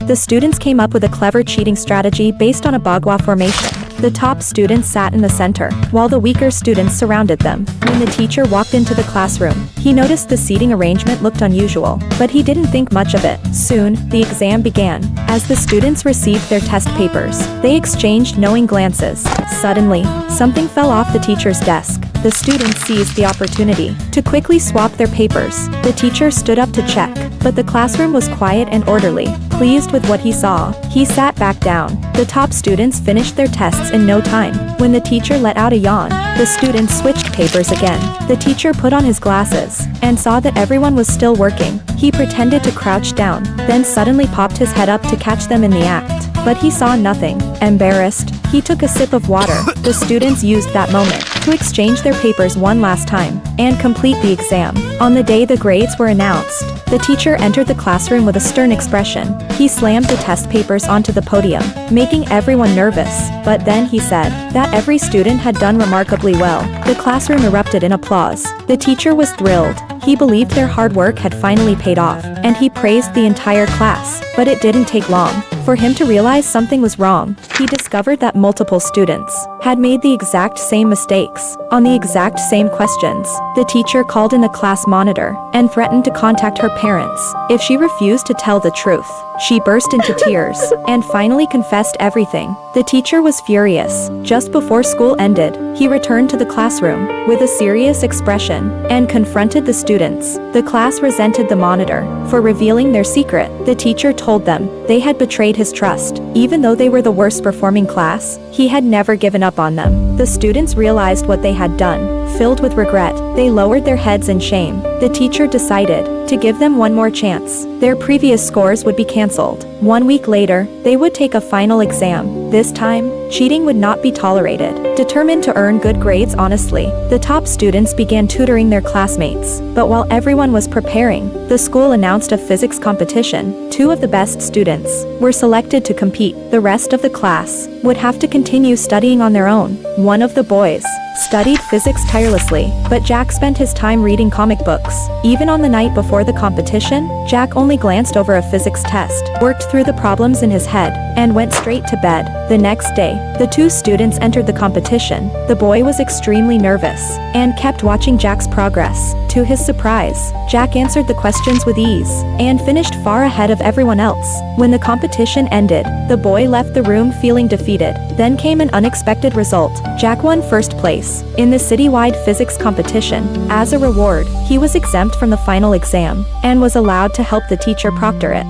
The students came up with a clever cheating strategy based on a Bagua formation. The top students sat in the center, while the weaker students surrounded them. When the teacher walked into the classroom, he noticed the seating arrangement looked unusual, but he didn't think much of it. Soon, the exam began. As the students received their test papers, they exchanged knowing glances. Suddenly, something fell off the teacher's desk. The students seized the opportunity to quickly swap their papers. The teacher stood up to check, but the classroom was quiet and orderly. Pleased with what he saw, he sat back down. The top students finished their tests in no time. When the teacher let out a yawn, the students switched papers again. The teacher put on his glasses and saw that everyone was still working. He pretended to crouch down, then suddenly popped his head up to catch them in the act. But he saw nothing. Embarrassed, he took a sip of water. The students used that moment to exchange their papers one last time and complete the exam. On the day the grades were announced, the teacher entered the classroom with a stern expression. He slammed the test papers onto the podium, making everyone nervous. But then he said that every student had done remarkably well. The classroom erupted in applause. The teacher was thrilled. He believed their hard work had finally paid off, and he praised the entire class. But it didn't take long for him to realize something was wrong. He discovered that multiple students had made the exact same mistakes on the exact same questions. The teacher called in the class monitor and threatened to contact her parents if she refused to tell the truth. She burst into tears and finally confessed everything. The teacher was furious. Just before school ended, he returned to the classroom with a serious expression and confronted the students. The class resented the monitor for revealing their secret. The teacher told them they had betrayed his trust. Even though they were the worst performing class, he had never given up on them. The students realized what they had done. Filled with regret, they lowered their heads in shame. The teacher decided to give them one more chance. Their previous scores would be cancelled. 1 week later, they would take a final exam. This time, cheating would not be tolerated. Determined to earn good grades honestly, the top students began tutoring their classmates. But while everyone was preparing, the school announced a physics competition. 2 of the best students were selected to compete. The rest of the class would have to continue studying on their own. One of the boys studied physics tirelessly, but Jack spent his time reading comic books. Even on the night before the competition, Jack only glanced over a physics test, worked through the problems in his head, and went straight to bed. The next day, the 2 students entered the competition. The boy was extremely nervous and kept watching Jack's progress. To his surprise, Jack answered the questions with ease and finished far ahead of everyone else. When the competition ended, the boy left the room feeling defeated. Then came an unexpected result. Jack won first place in the citywide physics competition. As a reward, he was exempt from the final exam and was allowed to help the teacher proctor it.